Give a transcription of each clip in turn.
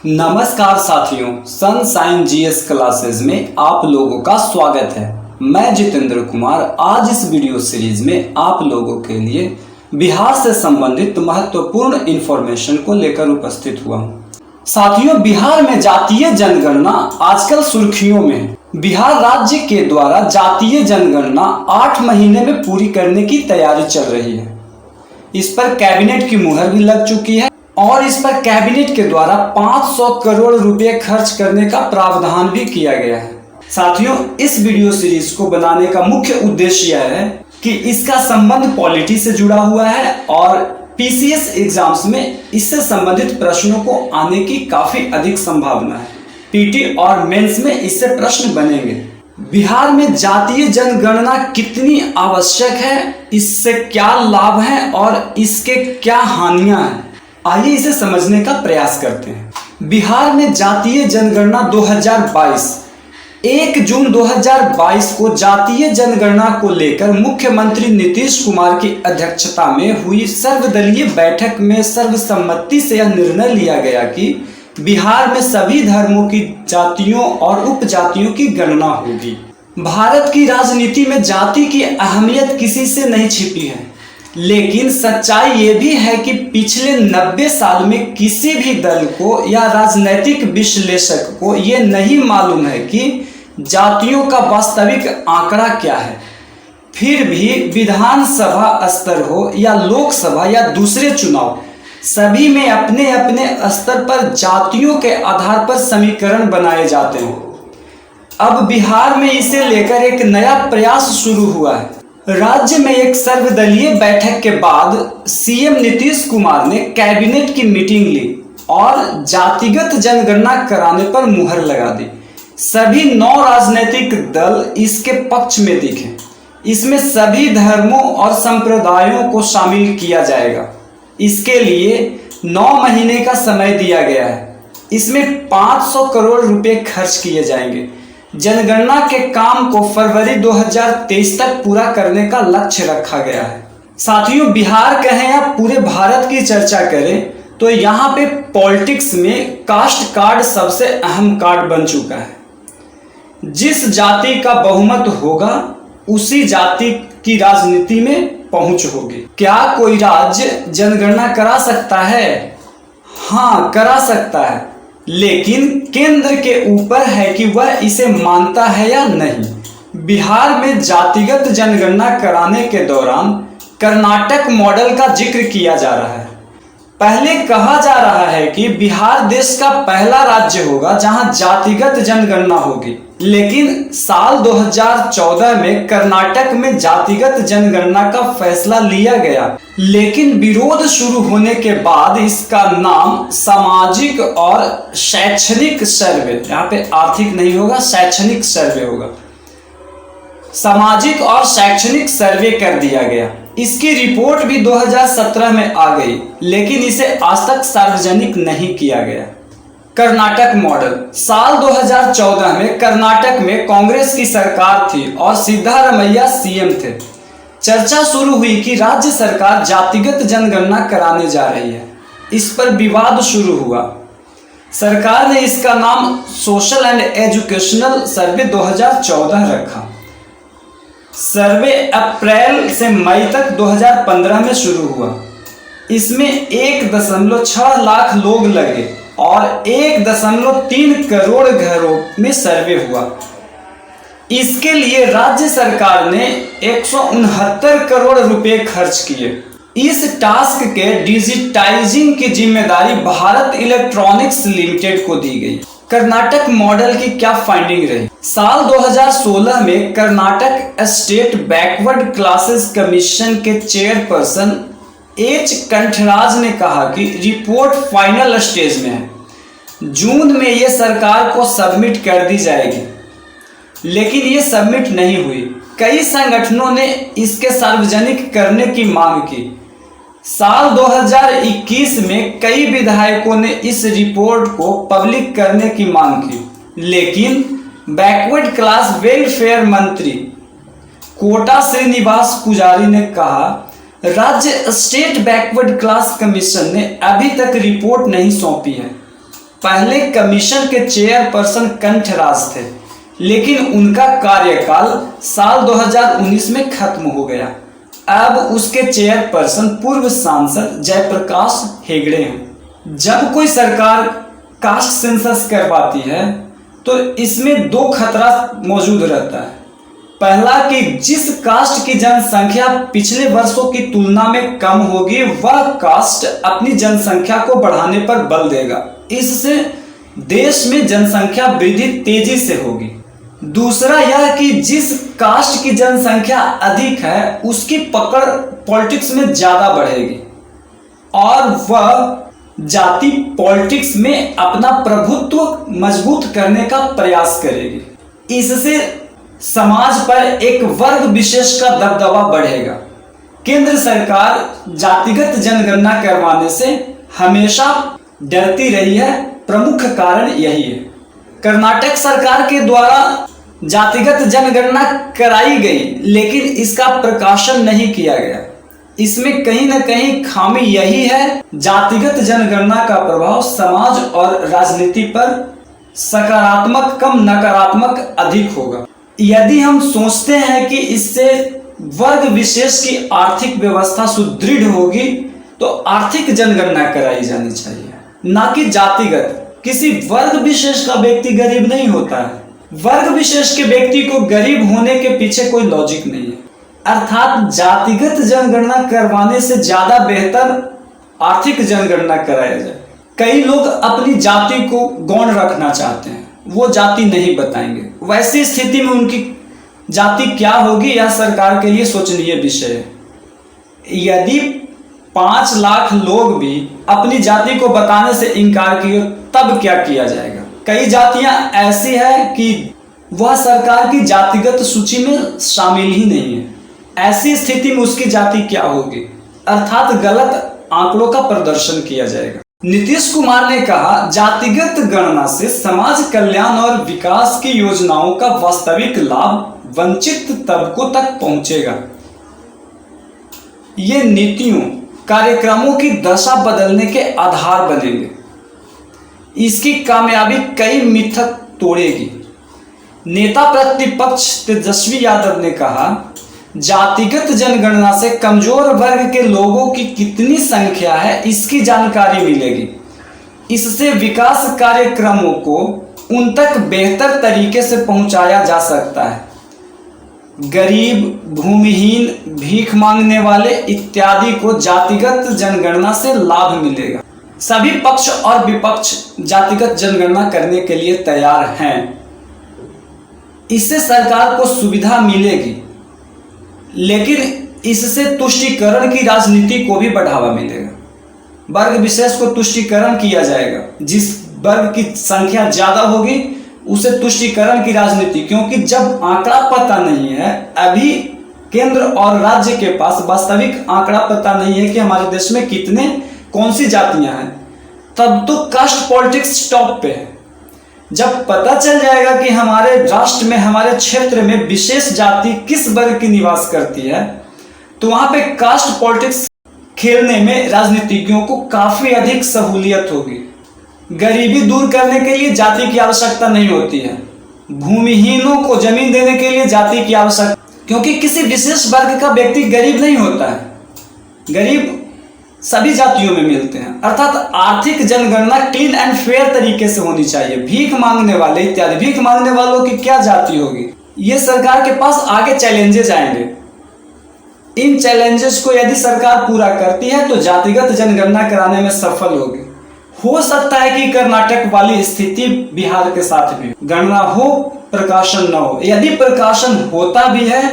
नमस्कार साथियों, sunshine GS classes में आप लोगों का स्वागत है। मैं जितेंद्र कुमार आज इस वीडियो सीरीज में आप लोगों के लिए बिहार से संबंधित महत्वपूर्ण इंफॉर्मेशन को लेकर उपस्थित हुआ हूँ। साथियों, बिहार में जातीय जनगणना आजकल सुर्खियों में है। बिहार राज्य के द्वारा जातीय जनगणना 8 महीने में पूरी करने की तैयारी चल रही है। इस पर कैबिनेट की मुहर भी लग चुकी है और इस पर कैबिनेट के द्वारा 500 करोड़ रुपए खर्च करने का प्रावधान भी किया गया है। साथियों, इस वीडियो सीरीज को बनाने का मुख्य उद्देश्य यह है कि इसका संबंध पॉलिटी से जुड़ा हुआ है और पीसीएस एग्जाम्स में इससे संबंधित प्रश्नों को आने की काफी अधिक संभावना है। पीटी और मेंस में इससे प्रश्न बनेंगे। बिहार में जातीय जनगणना कितनी आवश्यक है, इससे क्या लाभ है और इसके क्या हानियां हैं, आइए इसे समझने का प्रयास करते हैं। बिहार में जातीय जनगणना 2022 1 जून 2022 को जातीय जनगणना को लेकर मुख्यमंत्री नीतीश कुमार की अध्यक्षता में हुई सर्वदलीय बैठक में सर्वसम्मति से यह निर्णय लिया गया कि बिहार में सभी धर्मों की जातियों और उपजातियों की गणना होगी। भारत की राजनीति में जाति की अहमियत किसी से नहीं छिपी है, लेकिन सच्चाई ये भी है कि पिछले 90 साल में किसी भी दल को या राजनीतिक विश्लेषक को ये नहीं मालूम है कि जातियों का वास्तविक आंकड़ा क्या है। फिर भी विधानसभा स्तर हो या लोकसभा या दूसरे चुनाव, सभी में अपने अपने स्तर पर जातियों के आधार पर समीकरण बनाए जाते हैं। अब बिहार में इसे लेकर एक नया प्रयास शुरू हुआ है। राज्य में एक सर्वदलीय बैठक के बाद सीएम नीतीश कुमार ने कैबिनेट की मीटिंग ली और जातिगत जनगणना कराने पर मुहर लगा दी। सभी 9 राजनीतिक दल इसके पक्ष में दिखे। इसमें सभी धर्मों और संप्रदायों को शामिल किया जाएगा। इसके लिए 9 महीने का समय दिया गया है। इसमें 500 करोड़ रुपए खर्च किए जाएंगे। जनगणना के काम को फरवरी 2023 तक पूरा करने का लक्ष्य रखा गया है। साथियों, बिहार कहें या पूरे भारत की चर्चा करें तो यहाँ पे पॉलिटिक्स में कास्ट कार्ड सबसे अहम कार्ड बन चुका है। जिस जाति का बहुमत होगा उसी जाति की राजनीति में पहुंच होगी। क्या कोई राज्य जनगणना करा सकता है? हाँ, करा सकता है, लेकिन केंद्र के ऊपर है कि वह इसे मानता है या नहीं। बिहार में जातिगत जनगणना कराने के दौरान कर्नाटक मॉडल का जिक्र किया जा रहा है। पहले कहा जा रहा है कि बिहार देश का पहला राज्य होगा जहां जातिगत जनगणना होगी, लेकिन साल 2014 में कर्नाटक में जातिगत जनगणना का फैसला लिया गया, लेकिन विरोध शुरू होने के बाद इसका नाम सामाजिक और शैक्षणिक सर्वे, यहाँ पे आर्थिक नहीं होगा, शैक्षणिक सर्वे होगा, सामाजिक और शैक्षणिक सर्वे कर दिया गया। इसकी रिपोर्ट भी 2017 में आ गई, लेकिन इसे आज तक सार्वजनिक नहीं किया गया। कर्नाटक मॉडल, साल 2014 में कर्नाटक में कांग्रेस की सरकार थी और सिद्धारमैया सीएम थे। चर्चा शुरू हुई कि राज्य सरकार जातिगत जनगणना कराने जा रही है। इस पर विवाद शुरू हुआ। सरकार ने इसका नाम सोशल एंड एजुकेशनल सर्वे 2014 रखा। सर्वे अप्रैल से मई तक 2015 में शुरू हुआ। इसमें 1.6 लाख लोग लगे और 1.3 करोड़ घरों में सर्वे हुआ। इसके लिए राज्य सरकार ने 169 करोड़ रुपए खर्च किए। इस टास्क के डिजिटाइजिंग की जिम्मेदारी भारत इलेक्ट्रॉनिक्स लिमिटेड को दी गई। कर्नाटक मॉडल की क्या फाइंडिंग रही? साल 2016 में Karnataka state backward classes commission के चेयरपर्सन एच कंठराज ने कहा कि रिपोर्ट फाइनल स्टेज में है। जून में ये सरकार को सबमिट कर दी जाएगी, लेकिन ये सबमिट नहीं हुई। कई संगठनों ने इसके सार्वजनिक करने की मांग की। साल 2021 में कई विधायकों ने इस रिपोर्ट को पब्लिक करने की मांग की, लेकिन बैकवर्ड क्लास वेलफेयर मंत्री कोटा श्रीनिवास पुजारी ने कहा, राज्य स्टेट बैकवर्ड क्लास कमीशन ने अभी तक रिपोर्ट नहीं सौंपी है। पहले कमीशन के चेयरपर्सन कंठराज थे, लेकिन उनका कार्यकाल साल 2019 में खत्म हो गया। अब उसके चेयरपर्सन पूर्व सांसद जयप्रकाश हेगड़े हैं। जब कोई सरकार कास्ट सेंसस करवाती है तो इसमें दो खतरा मौजूद रहता है। पहला कि जिस कास्ट की जनसंख्या पिछले वर्षों की तुलना में कम होगी, वह कास्ट अपनी जनसंख्या को बढ़ाने पर बल देगा। इससे देश में जनसंख्या वृद्धि तेजी से होगी। दूसरा यह कि जिस कास्ट की जनसंख्या अधिक है उसकी पकड़ पॉलिटिक्स में ज्यादा बढ़ेगी और वह जाति पॉलिटिक्स में अपना प्रभुत्व मजबूत करने का प्रयास करेगी। इससे समाज पर एक वर्ग विशेष का दबदबा बढ़ेगा। केंद्र सरकार जातिगत जनगणना करवाने से हमेशा डरती रही है। प्रमुख कारण यही है। कर्नाटक सरकार के द्वारा जातिगत जनगणना कराई गई, लेकिन इसका प्रकाशन नहीं किया गया। इसमें कहीं न कहीं खामी यही है, जातिगत जनगणना का प्रभाव समाज और राजनीति पर सकारात्मक कम नकारात्मक अधिक होगा। यदि हम सोचते हैं कि इससे वर्ग विशेष की आर्थिक व्यवस्था सुदृढ़ होगी तो आर्थिक जनगणना कराई जानी चाहिए, ना कि जातिगत। किसी वर्ग विशेष का व्यक्ति गरीब नहीं होता है। वर्ग विशेष के व्यक्ति को गरीब होने के पीछे कोई लॉजिक नहीं है। अर्थात जातिगत जनगणना करवाने से ज्यादा बेहतर आर्थिक जनगणना कराया जाए। कई लोग अपनी जाति को गौण रखना चाहते हैं, वो जाति नहीं बताएंगे। वैसी स्थिति में उनकी जाति क्या होगी यह सरकार के लिए सोचनीय विषय है। यदि 5 लाख लोग भी अपनी जाति को बताने से इनकार किए तब क्या किया जाएगा। कई जातियां ऐसी है कि वह सरकार की जातिगत सूची में शामिल ही नहीं है। ऐसी स्थिति में उसकी जाति क्या होगी, अर्थात गलत आंकड़ों का प्रदर्शन किया जाएगा। नीतीश कुमार ने कहा, जातिगत गणना से समाज कल्याण और विकास की योजनाओं का वास्तविक लाभ वंचित तबकों तक पहुंचेगा। ये नीतियों कार्यक्रमों की दशा बदलने के आधार बनेंगे। इसकी कामयाबी कई मिथक तोड़ेगी। नेता प्रतिपक्ष तेजस्वी यादव ने कहा, जातिगत जनगणना से कमजोर वर्ग के लोगों की कितनी संख्या है इसकी जानकारी मिलेगी। इससे विकास कार्यक्रमों को उन तक बेहतर तरीके से पहुंचाया जा सकता है। गरीब, भूमिहीन, भीख मांगने वाले इत्यादि को जातिगत जनगणना से लाभ मिलेगा। सभी पक्ष और विपक्ष जातिगत जनगणना करने के लिए तैयार हैं। इससे सरकार को सुविधा मिलेगी, लेकिन इससे तुष्टीकरण की राजनीति को भी बढ़ावा मिलेगा। वर्ग विशेष को तुष्टीकरण किया जाएगा। जिस वर्ग की संख्या ज्यादा होगी उसे तुष्टीकरण की राजनीति, क्योंकि जब आंकड़ा पता नहीं है, अभी केंद्र और राज्य के पास वास्तविक आंकड़ा पता नहीं है कि हमारे देश में कितने कौन सी जातियां हैं, तब तो कास्ट पॉलिटिक्स टॉप पे है। जब पता चल जाएगा कि हमारे राष्ट्र में, हमारे क्षेत्र में विशेष जाति किस वर्ग की निवास करती है, तो वहां पे कास्ट पॉलिटिक्स खेलने में राजनीतिज्ञों को काफी अधिक सहूलियत होगी। गरीबी दूर करने के लिए जाति की आवश्यकता नहीं होती है। भूमिहीनों को जमीन देने के लिए जाति की आवश्यकता, क्योंकि किसी विशेष वर्ग का व्यक्ति गरीब नहीं होता है। गरीब सभी जातियों में मिलते हैं। अर्थात आर्थिक जनगणना क्लीन एंड फेयर तरीके से होनी चाहिए। भीख मांगने वाले इत्यादि, भीख मांगने वालों की क्या जाति होगी, ये सरकार के पास आगे चैलेंजेस आएंगे। इन चैलेंजेस को यदि सरकार पूरा करती है तो जातिगत जनगणना कराने में सफल होगी। हो सकता है कि कर्नाटक वाली स्थिति बिहार के साथ भी, गणना हो प्रकाशन न हो। यदि प्रकाशन होता भी है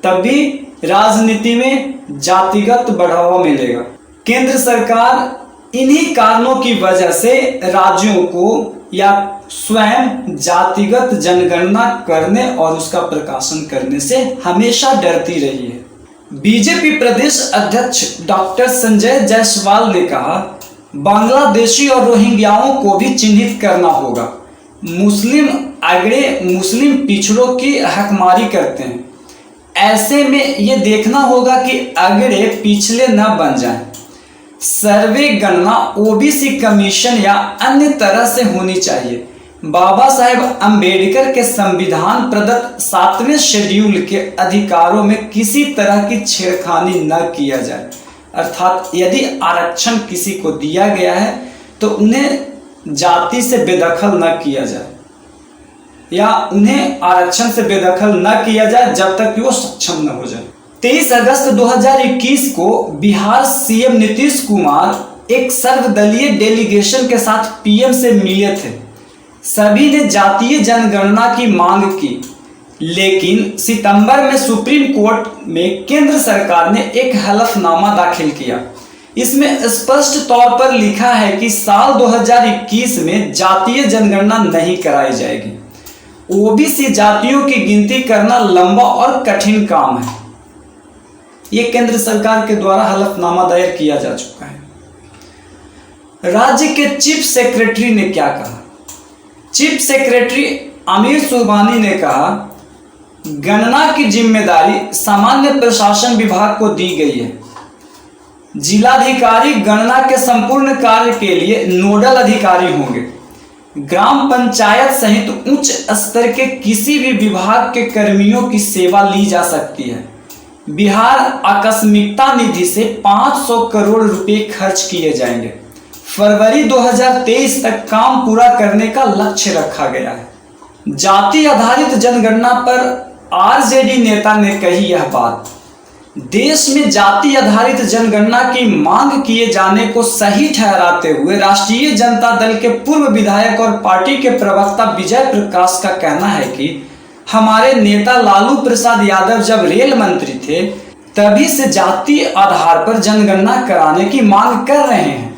तब भी राजनीति में जातिगत बढ़ावा मिलेगा। केंद्र सरकार इन्हीं कारणों की वजह से राज्यों को या स्वयं जातिगत जनगणना करने और उसका प्रकाशन करने से हमेशा डरती रही है। बीजेपी प्रदेश अध्यक्ष डॉक्टर संजय जायसवाल ने कहा, बांग्लादेशी और रोहिंग्याओं को भी चिन्हित करना होगा। मुस्लिम अगड़े मुस्लिम पिछड़ों की हकमारी करते हैं। ऐसे में ये देखना होगा कि अगड़े पिछले न बन जाएं। सर्वे गणना ओबीसी कमीशन या अन्य तरह से होनी चाहिए। बाबा साहेब अंबेडकर के संविधान प्रदत्त 7वें शेड्यूल के अधिकारों में किसी तरह की छेड़खानी न किया जाए। अर्थात यदि आरक्षण किसी को दिया गया है तो उन्हें जाति से बेदखल न किया जाए या उन्हें आरक्षण से बेदखल न किया जाए जब तक कि वो सक्षम न हो जाए। 23 अगस्त 2021 को बिहार सीएम नीतीश कुमार एक सर्वदलीय डेलीगेशन के साथ पीएम से मिले थे। सभी ने जातीय जनगणना की मांग की, लेकिन सितंबर में सुप्रीम कोर्ट में केंद्र सरकार ने एक हलफनामा दाखिल किया। इसमें स्पष्ट तौर पर लिखा है कि साल 2021 में जातीय जनगणना नहीं कराई जाएगी। ओबीसी जातियों की गिनती करना लंबा और कठिन काम है। यह केंद्र सरकार के द्वारा हलफनामा दायर किया जा चुका है। राज्य के चीफ सेक्रेटरी ने क्या कहा? चीफ सेक्रेटरी आमिर सुबहानी ने कहा, गणना की जिम्मेदारी सामान्य प्रशासन विभाग को दी गई है। जिलाधिकारी गणना के संपूर्ण कार्य के लिए नोडल अधिकारी होंगे। ग्राम पंचायत सहित उच्च स्तर के किसी भी विभाग के कर्मियों की सेवा ली जा सकती है। बिहार आकस्मिकता निधि से 500 करोड़ रुपए खर्च किए जाएंगे। फरवरी 2023 तक काम पूरा करने का लक्ष्य रखा गया है। जाति आधारित जनगणना पर आरजेडी नेता ने कही यह बात। देश में जाति आधारित जनगणना की मांग किए जाने को सही ठहराते हुए राष्ट्रीय जनता दल के पूर्व विधायक और पार्टी के प्रवक्ता विजय प्रकाश का कहना है कि हमारे नेता लालू प्रसाद यादव जब रेल मंत्री थे तभी से जाति आधार पर जनगणना कराने की मांग कर रहे हैं।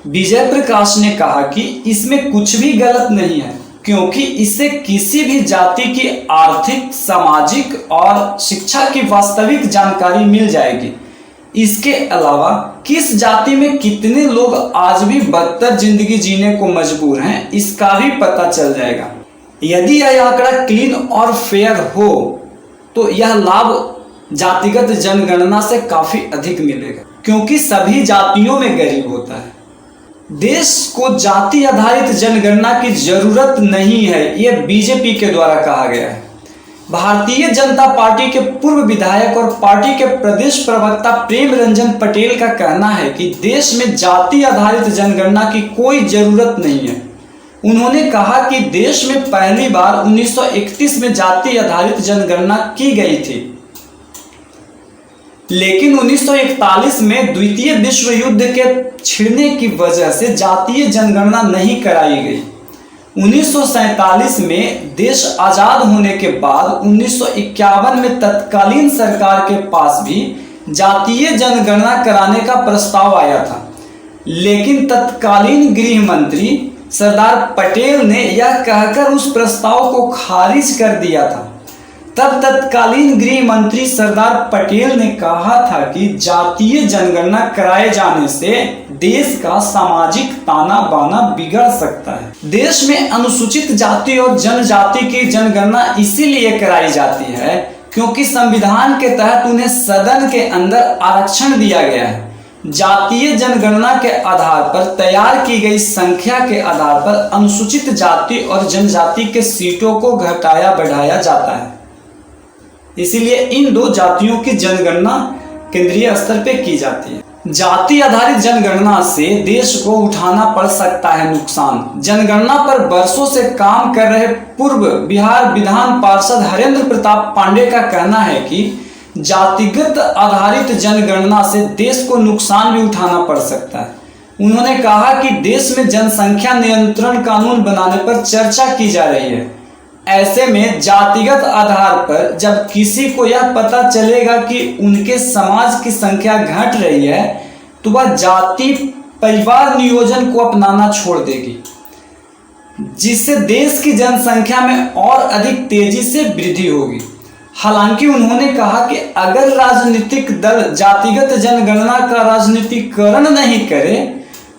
विजय प्रकाश ने कहा कि इसमें कुछ भी गलत नहीं है, क्योंकि इससे किसी भी जाति की आर्थिक, सामाजिक और शिक्षा की वास्तविक जानकारी मिल जाएगी। इसके अलावा किस जाति में कितने लोग आज भी बदतर जिंदगी जीने को मजबूर हैं, इसका भी पता चल जाएगा। यदि यह आंकड़ा क्लीन और फेयर हो तो यह लाभ जातिगत जनगणना से काफी अधिक मिलेगा, क्योंकि सभी जातियों में गरीब होता है। देश को जाति आधारित जनगणना की जरूरत नहीं है, यह बीजेपी के द्वारा कहा गया है। भारतीय जनता पार्टी के पूर्व विधायक और पार्टी के प्रदेश प्रवक्ता प्रेम रंजन पटेल का कहना है कि देश में जाति आधारित जनगणना की कोई जरूरत नहीं है। उन्होंने कहा कि देश में पहली बार 1931 में जाति आधारित जनगणना की गई थी, लेकिन 1941 में द्वितीय विश्व युद्ध के छिड़ने की वजह से जातीय जनगणना नहीं कराई गई। 1947 में देश आजाद होने के बाद 1951 में तत्कालीन सरकार के पास भी जातीय जनगणना कराने का प्रस्ताव आया था, लेकिन तत्कालीन गृह मंत्री सरदार पटेल ने यह कहकर उस प्रस्ताव को खारिज कर दिया था। तब तत्कालीन गृह मंत्री सरदार पटेल ने कहा था कि जातीय जनगणना कराए जाने से देश का सामाजिक ताना बाना बिगड़ सकता है। देश में अनुसूचित जाति और जनजाति की जनगणना इसीलिए कराई जाती है क्योंकि संविधान के तहत उन्हें सदन के अंदर आरक्षण दिया गया है। जातीय जनगणना के आधार पर तैयार की गई संख्या के आधार पर अनुसूचित जाति और जनजाति के सीटों को घटाया बढ़ाया जाता है। इसीलिए इन दो जातियों की जनगणना केंद्रीय स्तर पे की जाती है। जाति आधारित जनगणना से देश को उठाना पड़ सकता है नुकसान। जनगणना पर वर्षों से काम कर रहे पूर्व बिहार विधान पार्षद हरेंद्र प्रताप पांडे का कहना है कि जातिगत आधारित जनगणना से देश को नुकसान भी उठाना पड़ सकता है। उन्होंने कहा कि देश में जनसंख्या नियंत्रण कानून बनाने पर चर्चा की जा रही है। ऐसे में जातिगत आधार पर जब किसी को यह पता चलेगा कि उनके समाज की संख्या घट रही है तो वह जाति परिवार नियोजन को अपनाना छोड़ देगी, जिससे देश की जनसंख्या में और अधिक तेजी से वृद्धि होगी। हालांकि उन्होंने कहा कि अगर राजनीतिक दल जातिगत जनगणना का राजनीतिकरण नहीं करे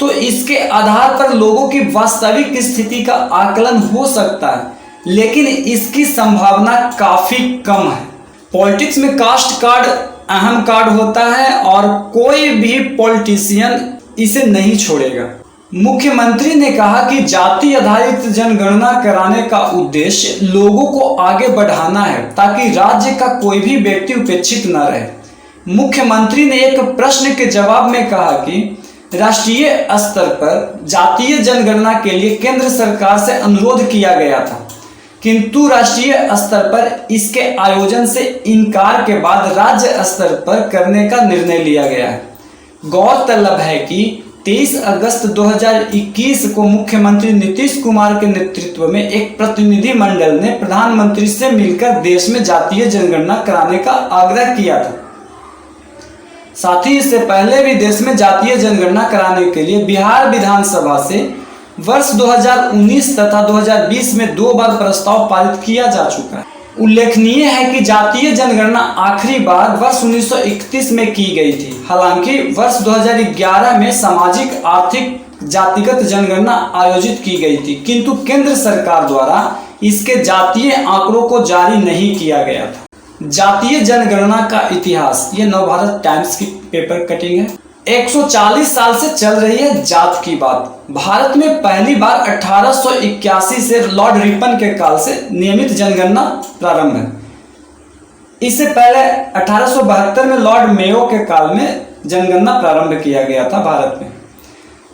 तो इसके आधार पर लोगों की वास्तविक स्थिति का आकलन हो सकता है, लेकिन इसकी संभावना काफी कम है। पॉलिटिक्स में कास्ट कार्ड अहम कार्ड होता है और कोई भी पॉलिटिशियन इसे नहीं छोड़ेगा। मुख्यमंत्री ने कहा कि जाति आधारित जनगणना कराने का उद्देश्य लोगों को आगे बढ़ाना है ताकि राज्य का कोई भी व्यक्ति उपेक्षित न रहे। मुख्यमंत्री ने एक प्रश्न के जवाब में कहा कि राष्ट्रीय स्तर पर जातीय जनगणना के लिए केंद्र सरकार से अनुरोध किया गया था, किंतु राष्ट्रीय स्तर पर इसके आयोजन से इनकार के बाद राज्य स्तर पर करने का निर्णय लिया गया है। गौरतलब है कि 23 अगस्त 2021 को मुख्यमंत्री नीतीश कुमार के नेतृत्व में एक प्रतिनिधि मंडल ने प्रधानमंत्री से मिलकर देश में जातीय जनगणना कराने का आग्रह किया था। साथ ही इससे पहले भी देश में जातीय जनगणना कराने के लिए बिहार विधानसभा से वर्ष 2019 तथा 2020 में 2 बार प्रस्ताव पारित किया जा चुका है। उल्लेखनीय है कि जातीय जनगणना आखिरी बार वर्ष 1931 में की गई थी। हालांकि वर्ष 2011 में सामाजिक आर्थिक जातिगत जनगणना आयोजित की गई थी, किंतु केंद्र सरकार द्वारा इसके जातीय आंकड़ों को जारी नहीं किया गया था। जातीय जनगणना का इतिहास, ये नवभारत टाइम्स की पेपर कटिंग है। 140 साल से चल रही है जात की बात। भारत में पहली बार 1881 से लॉर्ड रिपन के काल से नियमित जनगणना प्रारंभ है। इससे पहले 1872 में लॉर्ड मेयो के काल में जनगणना प्रारंभ किया गया था भारत में।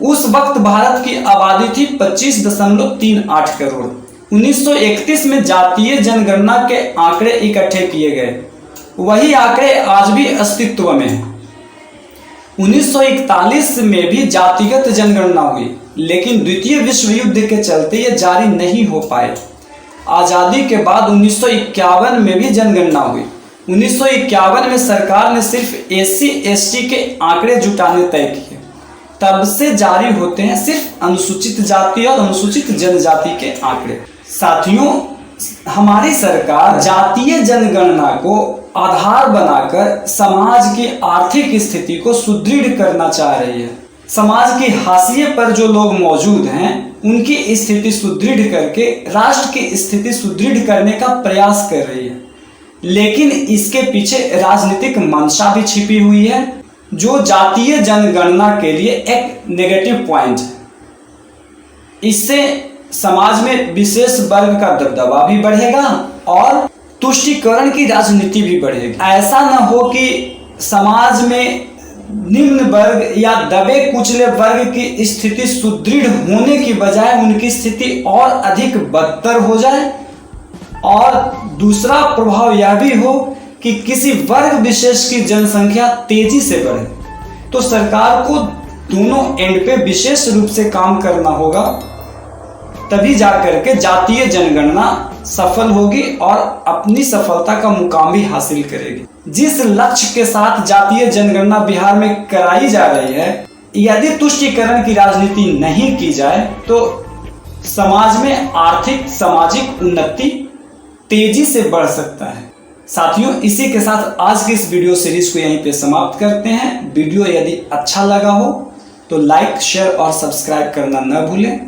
उस वक्त भारत की आबादी थी 25.38 करोड़। 1931 में जातीय जनगणना के आंकड़े इकट्ठे किए गए। वही आंकड़े आज भी अस्तित्व में हैं। 1941 में भी जातिगत जनगणना हुई, लेकिन द्वितीय विश्व युद्ध के चलते ये जारी नहीं हो पाए। आज़ादी के बाद 1951 में भी जनगणना हुई। 1951 में सरकार ने सिर्फ SC/ST के आंकड़े जुटाने तय किए। तब से जारी होते हैं सिर्फ अनुसूचित जाति और अनुसूचित जनजाति के आंकड़े। साथियों, हमारी सरकार जातीय जनगणना को आधार बनाकर समाज की आर्थिक स्थिति को सुदृढ़ करना चाह रही है। समाज की हाशिए पर जो लोग मौजूद हैं उनकी स्थिति सुदृढ़ करके राष्ट्र की स्थिति सुदृढ़ करने का प्रयास कर रही है। लेकिन इसके पीछे राजनीतिक मंशा भी छिपी हुई है, जो जातीय जनगणना के लिए एक नेगेटिव पॉइंट है। इससे समाज में विशेष वर्ग का दबदबा भी बढ़ेगा और तुष्टीकरण की राजनीति भी बढ़ेगी। ऐसा न हो कि समाज में निम्न वर्ग या दबे कुचले वर्ग की स्थिति सुदृढ़ होने की बजाय उनकी स्थिति और अधिक बदतर हो जाए। और दूसरा प्रभाव यह भी हो कि किसी वर्ग विशेष की जनसंख्या तेजी से बढ़े। तो सरकार को दोनों एंड पे विशेष रूप से काम करना होगा, तभी जाकर के जातीय जनगणना सफल होगी और अपनी सफलता का मुकाम भी हासिल करेगी। जिस लक्ष्य के साथ जातीय जनगणना बिहार में कराई जा रही है, यदि तुष्टीकरण की राजनीति नहीं की जाए तो समाज में आर्थिक सामाजिक उन्नति तेजी से बढ़ सकता है। साथियों, इसी के साथ आज की इस वीडियो सीरीज को यहीं पे समाप्त करते हैं। वीडियो यदि अच्छा लगा हो तो लाइक, शेयर और सब्सक्राइब करना न भूलें।